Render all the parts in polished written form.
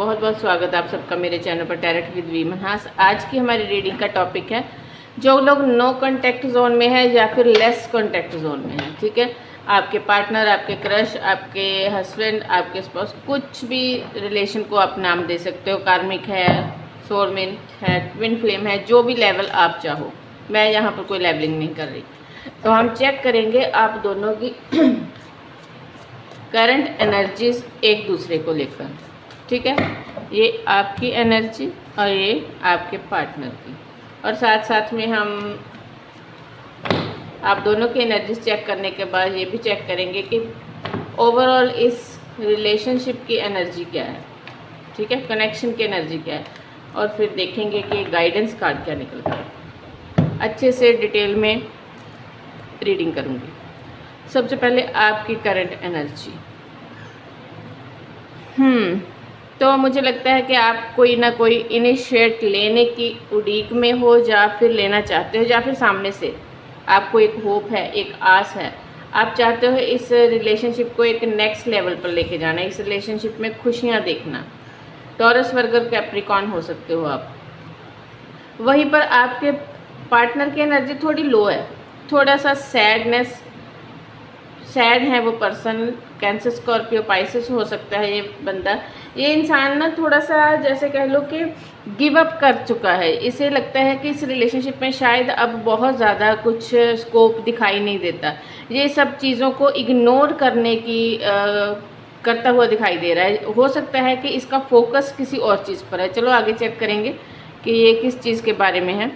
बहुत बहुत स्वागत है आप सबका मेरे चैनल पर टैरेट विद वी मनहास। आज की हमारी रीडिंग का टॉपिक है जो लोग नो कांटेक्ट जोन में है या फिर लेस कांटेक्ट जोन में है। ठीक है, आपके पार्टनर, आपके क्रश, आपके हस्बैंड, आपके स्पाउस, कुछ भी रिलेशन को आप नाम दे सकते हो। कार्मिक है, सोलमेट है, ट्विन फ्लेम है, जो भी लेवल आप चाहो। मैं यहाँ पर कोई लेवलिंग नहीं कर रही। तो हम चेक करेंगे आप दोनों की करंट एनर्जीज एक दूसरे को लेकर। ठीक है, ये आपकी एनर्जी और ये आपके पार्टनर की, और साथ साथ में हम आप दोनों की एनर्जीज चेक करने के बाद ये भी चेक करेंगे कि ओवरऑल इस रिलेशनशिप की एनर्जी क्या है। ठीक है, कनेक्शन की एनर्जी क्या है, और फिर देखेंगे कि गाइडेंस कार्ड क्या निकलता है। अच्छे से डिटेल में रीडिंग करूँगी। सबसे पहले आपकी करंट एनर्जी। तो मुझे लगता है कि आप कोई ना कोई इनिशिएट लेने की उड़ीक में हो, या फिर लेना चाहते हो, या फिर सामने से आपको एक होप है, एक आस है। आप चाहते हो इस रिलेशनशिप को एक नेक्स्ट लेवल पर लेके जाना, इस रिलेशनशिप में खुशियाँ देखना। टॉरस, वर्गर, कैप्रिकॉर्न हो सकते हो आप। वहीं पर आपके पार्टनर की एनर्जी थोड़ी लो है, थोड़ा सा सैड है वो पर्सन। कैंसर, स्कॉर्पियो, पाइसेस हो सकता है ये बंदा। ये इंसान ना थोड़ा सा जैसे कह लो कि गिव अप कर चुका है। इसे लगता है कि इस रिलेशनशिप में शायद अब बहुत ज़्यादा कुछ स्कोप दिखाई नहीं देता। ये सब चीज़ों को इग्नोर करने की करता हुआ दिखाई दे रहा है। हो सकता है कि इसका फोकस किसी और चीज़ पर है। चलो आगे चेक करेंगे कि ये किस चीज़ के बारे में है।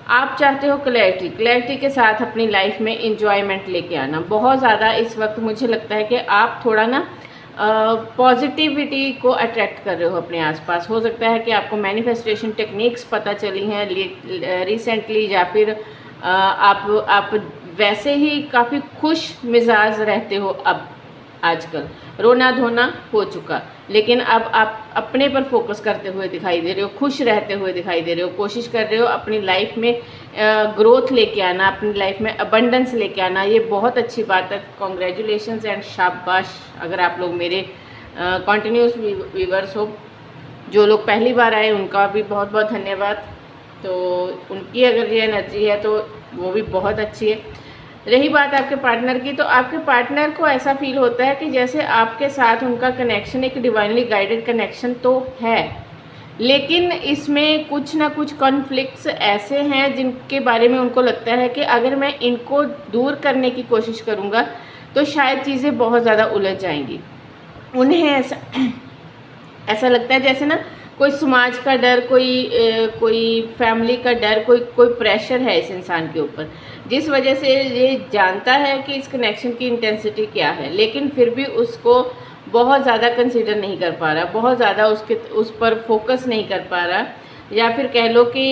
आप चाहते हो क्लैरिटी के साथ अपनी लाइफ में इंजॉयमेंट लेके आना। बहुत ज़्यादा इस वक्त मुझे लगता है कि आप थोड़ा ना पॉजिटिविटी को अट्रैक्ट कर रहे हो अपने आसपास। हो सकता है कि आपको मैनिफेस्टेशन टेक्निक्स पता चली हैं रिसेंटली, या फिर आप वैसे ही काफ़ी खुश मिजाज रहते हो। अब आजकल रोना धोना हो चुका, लेकिन अब आप अपने पर फोकस करते हुए दिखाई दे रहे हो, खुश रहते हुए दिखाई दे रहे हो, कोशिश कर रहे हो अपनी लाइफ में ग्रोथ लेके आना, अपनी लाइफ में अबंडेंस लेके आना। ये बहुत अच्छी बात है। कॉन्ग्रेचुलेशंस एंड शाबाश अगर आप लोग मेरे कॉन्टिन्यूस व्यूवर्स हो। जो लोग पहली बार आए उनका भी बहुत बहुत धन्यवाद। तो उनकी अगर ये एनर्जी है तो वो भी बहुत अच्छी है। रही बात आपके पार्टनर की, तो आपके पार्टनर को ऐसा फील होता है कि जैसे आपके साथ उनका कनेक्शन एक डिवाइनली गाइडेड कनेक्शन तो है, लेकिन इसमें कुछ ना कुछ कॉन्फ्लिक्ट्स ऐसे हैं जिनके बारे में उनको लगता है कि अगर मैं इनको दूर करने की कोशिश करूँगा तो शायद चीज़ें बहुत ज़्यादा उलझ जाएंगी। उन्हें ऐसा लगता है जैसे ना कोई समाज का डर, कोई फैमिली का डर, कोई प्रेशर है इस इंसान के ऊपर, जिस वजह से ये जानता है कि इस कनेक्शन की इंटेंसिटी क्या है, लेकिन फिर भी उसको बहुत ज़्यादा कंसीडर नहीं कर पा रहा, बहुत ज़्यादा उस पर फोकस नहीं कर पा रहा। या फिर कह लो कि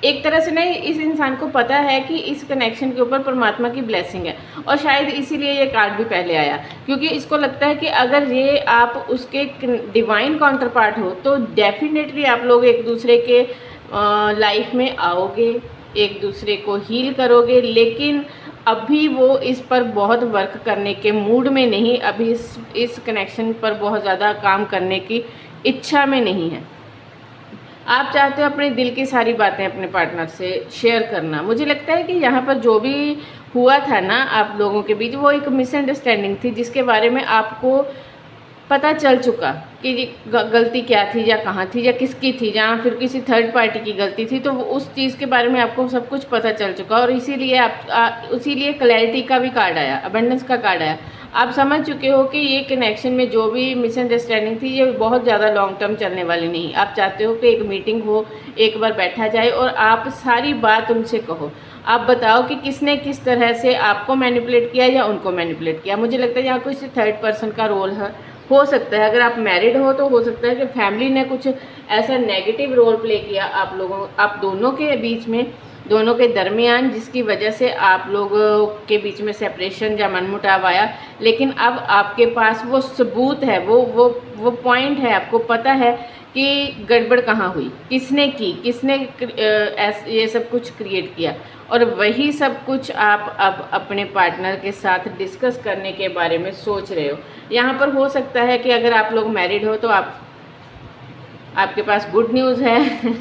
एक तरह से नहीं, इस इंसान को पता है कि इस कनेक्शन के ऊपर परमात्मा की ब्लेसिंग है, और शायद इसीलिए ये कार्ड भी पहले आया, क्योंकि इसको लगता है कि अगर ये आप उसके डिवाइन काउंटर पार्ट हो तो डेफिनेटली आप लोग एक दूसरे के लाइफ में आओगे, एक दूसरे को हील करोगे। लेकिन अभी वो इस पर बहुत वर्क करने के मूड में नहीं, अभी इस कनेक्शन पर बहुत ज़्यादा काम करने की इच्छा में नहीं है। आप चाहते हो अपने दिल की सारी बातें अपने पार्टनर से शेयर करना। मुझे लगता है कि यहाँ पर जो भी हुआ था ना आप लोगों के बीच, वो एक मिसअंडरस्टैंडिंग थी जिसके बारे में आपको पता चल चुका कि गलती क्या थी, या कहाँ थी, या किसकी थी, जहाँ फिर किसी थर्ड पार्टी की गलती थी। तो उस चीज़ के बारे में आपको सब कुछ पता चल चुका, और इसीलिए इसीलिए क्लैरिटी का भी कार्ड आया, अबंडेंस का कार्ड आया। आप समझ चुके हो कि ये कनेक्शन में जो भी मिसअंडरस्टैंडिंग थी ये बहुत ज़्यादा लॉन्ग टर्म चलने वाली नहीं। आप चाहते हो कि एक मीटिंग हो, एक बार बैठा जाए और आप सारी बात उनसे कहो। आप बताओ कि किसने किस तरह से आपको मैनिपुलेट किया या उनको मैनिपुलेट किया। मुझे लगता है यहाँ कोई थर्ड पर्सन का रोल है, हो सकता है। अगर आप मैरिड हो तो हो सकता है कि फैमिली ने कुछ ऐसा नेगेटिव रोल प्ले किया आप दोनों के बीच में, दोनों के दरमियान, जिसकी वजह से आप लोगों के बीच में सेपरेशन या मनमुटाव आया। लेकिन अब आपके पास वो सबूत है, वो पॉइंट है, आपको पता है कि गड़बड़ कहाँ हुई, किसने की, किसने ये सब कुछ क्रिएट किया। और वही सब कुछ आप अब अपने पार्टनर के साथ डिस्कस करने के बारे में सोच रहे हो। यहाँ पर हो सकता है कि अगर आप लोग मैरिड हो तो आप आपके पास गुड न्यूज़ है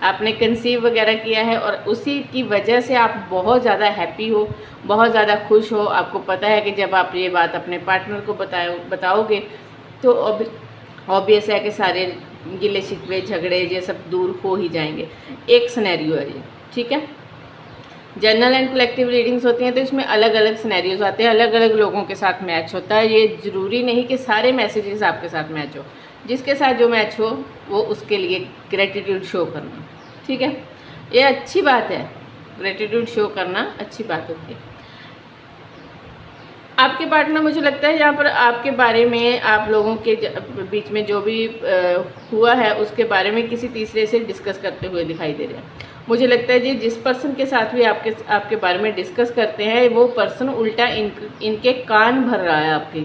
आपने कंसीव वगैरह किया है और उसी की वजह से आप बहुत ज़्यादा हैप्पी हो, बहुत ज़्यादा खुश हो। आपको पता है कि जब आप ये बात अपने पार्टनर को बताओगे तो ऑब्वियस है कि सारे गिले शिकवे झगड़े ये सब दूर हो ही जाएंगे। एक सिनेरियो है ये, ठीक है। जनरल एंड कलेक्टिव रीडिंग्स होती हैं तो इसमें अलग अलग सिनेरियोज आते हैं, अलग अलग लोगों के साथ मैच होता है। ये ज़रूरी नहीं कि सारे मैसेजेस आपके साथ मैच हो, जिसके साथ जो मैच हो वो उसके लिए ग्रेटिट्यूड शो करना, ठीक है। ये अच्छी बात है, ग्रेटिट्यूड शो करना अच्छी बात होती है। आपके पार्टनर, मुझे लगता है यहाँ पर आपके बारे में, आप लोगों के बीच में जो भी हुआ है उसके बारे में किसी तीसरे से डिस्कस करते हुए दिखाई दे रहे हैं। मुझे लगता है जी जिस पर्सन के साथ भी आपके बारे में डिस्कस करते हैं वो पर्सन उल्टा इनके कान भर रहा है आपके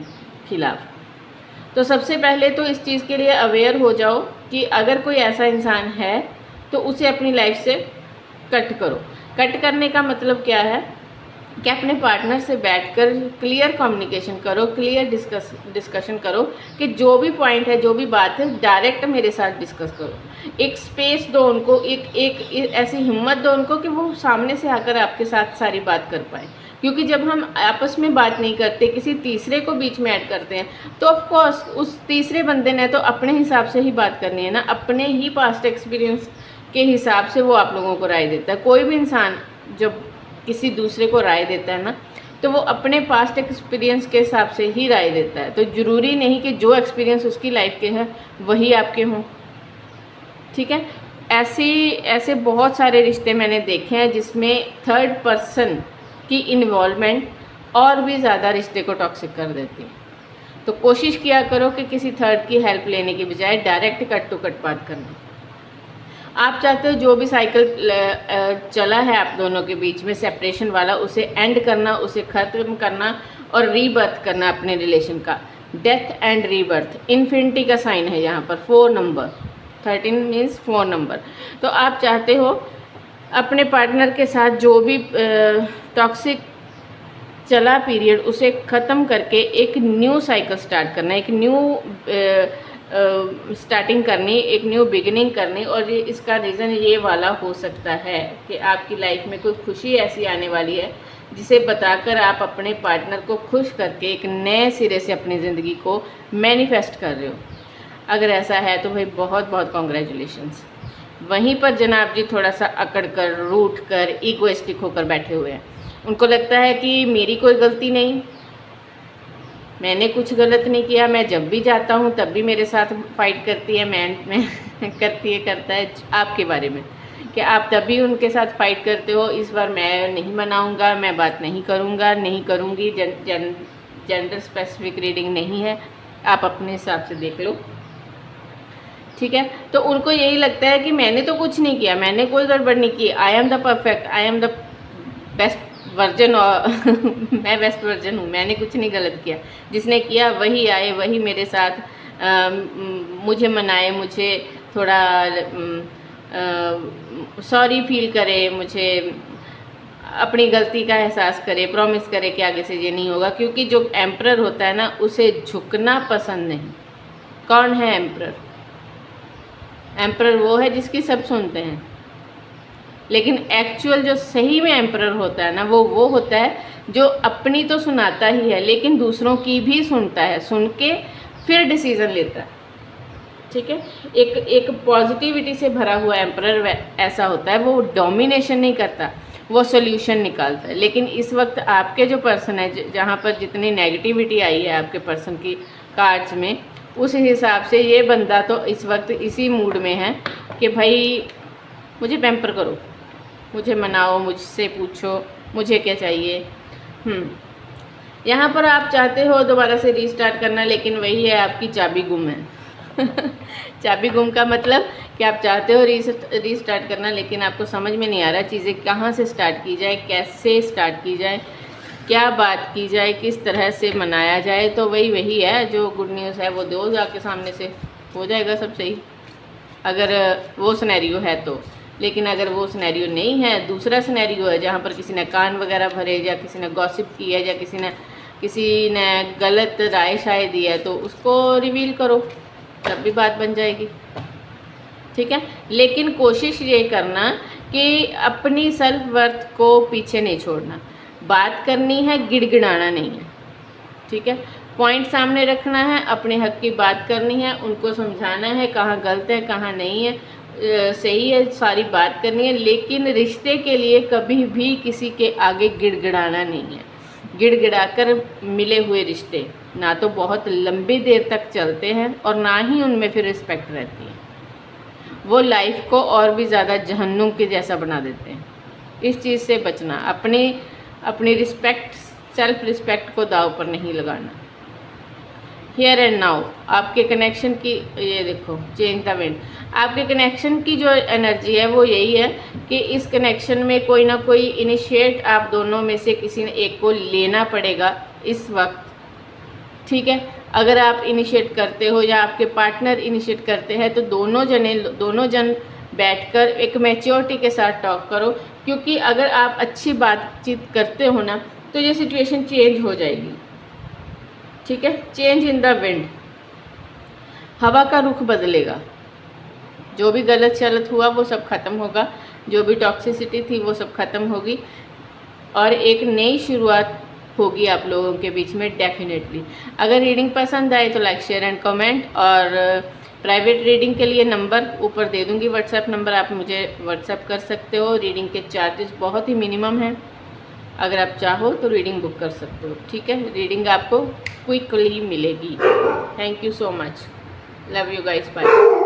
खिलाफ। तो सबसे पहले तो इस चीज़ के लिए अवेयर हो जाओ कि अगर कोई ऐसा इंसान है तो उसे अपनी लाइफ से कट करो। कट करने का मतलब क्या है कि अपने पार्टनर से बैठकर क्लियर कम्युनिकेशन करो, क्लियर डिस्कशन करो कि जो भी पॉइंट है, जो भी बात है, डायरेक्ट मेरे साथ डिस्कस करो। एक स्पेस दो उनको, एक ऐसी हिम्मत दो उनको कि वो सामने से आकर आपके साथ सारी बात कर पाए। क्योंकि जब हम आपस में बात नहीं करते, किसी तीसरे को बीच में ऐड करते हैं, तो ऑफ कोर्स उस तीसरे बंदे ने तो अपने हिसाब से ही बात करनी है ना, अपने ही पास्ट एक्सपीरियंस के हिसाब से वो आप लोगों को राय देता है। कोई भी इंसान जब किसी दूसरे को राय देता है ना, तो वो अपने पास्ट एक्सपीरियंस के हिसाब से ही राय देता है। तो ज़रूरी नहीं कि जो एक्सपीरियंस उसकी लाइफ के हैं वही आपके हों, ठीक है। ऐसे बहुत सारे रिश्ते मैंने देखे हैं जिसमें थर्ड पर्सन की इन्वॉल्वमेंट और भी ज़्यादा रिश्ते को टॉक्सिक कर देती है। तो कोशिश किया करो कि किसी थर्ड की हेल्प लेने की बजाय डायरेक्ट कट टू कट बात करना। आप चाहते हो जो भी साइकिल चला है आप दोनों के बीच में सेपरेशन वाला, उसे एंड करना, उसे ख़त्म करना और रीबर्थ करना अपने रिलेशन का। डेथ एंड रीबर्थ, इन्फिनिटी का साइन है यहाँ पर, 4 नंबर, 13 मीन्स 4 नंबर। तो आप चाहते हो अपने पार्टनर के साथ जो भी टॉक्सिक चला पीरियड उसे ख़त्म करके एक न्यू साइकिल स्टार्ट करना, एक न्यू स्टार्टिंग करनी, एक न्यू बिगिनिंग करनी। और ये इसका रीज़न ये वाला हो सकता है कि आपकी लाइफ में कोई खुशी ऐसी आने वाली है जिसे बताकर आप अपने पार्टनर को खुश करके एक नए सिरे से अपनी ज़िंदगी को मैनिफेस्ट कर रहे हो। अगर ऐसा है तो भाई बहुत बहुत कॉन्ग्रेचुलेशंस। वहीं पर जनाब जी थोड़ा सा अकड़ कर, रूठ कर, ईगोइस्टिक होकर बैठे हुए हैं। उनको लगता है कि मेरी कोई गलती नहीं, मैंने कुछ गलत नहीं किया, मैं जब भी जाता हूँ तब भी मेरे साथ फाइट करती है, मैं करता है आपके बारे में कि आप तब भी उनके साथ फाइट करते हो। इस बार मैं नहीं मनाऊंगा, मैं बात नहीं करूँगा, नहीं करूँगी। जेंडर स्पेसिफिक रीडिंग नहीं है, आप अपने हिसाब से देख लो, ठीक है। तो उनको यही लगता है कि मैंने तो कुछ नहीं किया, मैंने कोई गड़बड़ नहीं की, I am the perfect, I am the best version और मैं बेस्ट वर्जन हूँ, मैंने कुछ नहीं गलत किया। जिसने किया वही आए, वही मेरे साथ मुझे मनाए, मुझे थोड़ा सॉरी फील करे, मुझे अपनी गलती का एहसास करे, प्रॉमिस करे कि आगे से ये नहीं होगा। क्योंकि जो एम्परर होता है ना, उसे झुकना पसंद नहीं। कौन है एम्परर? एम्परर वो है जिसकी सब सुनते हैं, लेकिन एक्चुअल जो सही में एम्परर होता है ना, वो होता है जो अपनी तो सुनाता ही है लेकिन दूसरों की भी सुनता है, सुन के फिर डिसीज़न लेता है, ठीक है। एक पॉजिटिविटी से भरा हुआ एम्परर ऐसा होता है, वो डोमिनेशन नहीं करता, वो सोल्यूशन निकालता है। लेकिन इस वक्त आपके जो पर्सन है, जहाँ पर जितनी नेगेटिविटी आई है आपके पर्सन की कार्ड्स में, उस हिसाब से ये बंदा तो इस वक्त इसी मूड में है कि भाई मुझे पैम्पर करो, मुझे मनाओ, मुझसे पूछो मुझे क्या चाहिए। यहाँ पर आप चाहते हो दोबारा से रीस्टार्ट करना, लेकिन वही है, आपकी चाबी गुम है चाबी गुम का मतलब कि आप चाहते हो रीस्टार्ट करना, लेकिन आपको समझ में नहीं आ रहा चीज़ें कहाँ से स्टार्ट की जाए, कैसे स्टार्ट की जाए, क्या बात की जाए, किस तरह से मनाया जाए। तो वही है, जो गुड न्यूज़ है वो दो जाके सामने से, हो जाएगा सब सही, अगर वो सिनेरियो है तो। लेकिन अगर वो सिनेरियो नहीं है, दूसरा सिनेरियो है जहाँ पर किसी ने कान वगैरह भरे, या किसी ने गॉसिप की है, या किसी ने गलत राय शायद दी है, तो उसको रिवील करो, तब भी बात बन जाएगी। ठीक है। लेकिन कोशिश ये करना कि अपनी सेल्फ वर्थ को पीछे नहीं छोड़ना, बात करनी है, गिड़गिड़ाना नहीं है, ठीक है। पॉइंट सामने रखना है, अपने हक की बात करनी है, उनको समझाना है कहाँ गलत है कहाँ नहीं है, सही है, सारी बात करनी है। लेकिन रिश्ते के लिए कभी भी किसी के आगे गिड़गिड़ाना नहीं है। गिड़गिड़ाकर मिले हुए रिश्ते ना तो बहुत लंबी देर तक चलते हैं और ना ही उनमें फिर रिस्पेक्ट रहती है, वो लाइफ को और भी ज़्यादा जहन्नुम के जैसा बना देते हैं। इस चीज़ से बचना, अपनी रिस्पेक्ट, सेल्फ रिस्पेक्ट को दाव पर नहीं लगाना। हियर एंड नाउ आपके कनेक्शन की, ये देखो चेंज द विंड, आपके कनेक्शन की जो एनर्जी है वो यही है कि इस कनेक्शन में कोई ना कोई इनिशिएट आप दोनों में से किसी ने एक को लेना पड़ेगा इस वक्त, ठीक है। अगर आप इनिशिएट करते हो या आपके पार्टनर इनिशिएट करते हैं तो दोनों जन बैठकर एक मैच्योरिटी के साथ टॉक करो, क्योंकि अगर आप अच्छी बातचीत करते हो ना तो ये सिचुएशन चेंज हो जाएगी, ठीक है। चेंज इन द विंड, हवा का रुख बदलेगा, जो भी गलत चलत हुआ वो सब खत्म होगा, जो भी टॉक्सिसिटी थी वो सब खत्म होगी और एक नई शुरुआत होगी आप लोगों के बीच में डेफिनेटली। अगर रीडिंग पसंद आए तो लाइक शेयर एंड कमेंट, और प्राइवेट रीडिंग के लिए नंबर ऊपर दे दूंगी, व्हाट्सएप नंबर, आप मुझे व्हाट्सएप कर सकते हो। रीडिंग के चार्जेस बहुत ही मिनिमम हैं, अगर आप चाहो तो रीडिंग बुक कर सकते हो, ठीक है। रीडिंग आपको क्विकली मिलेगी। Thank you so much, love you guys, bye.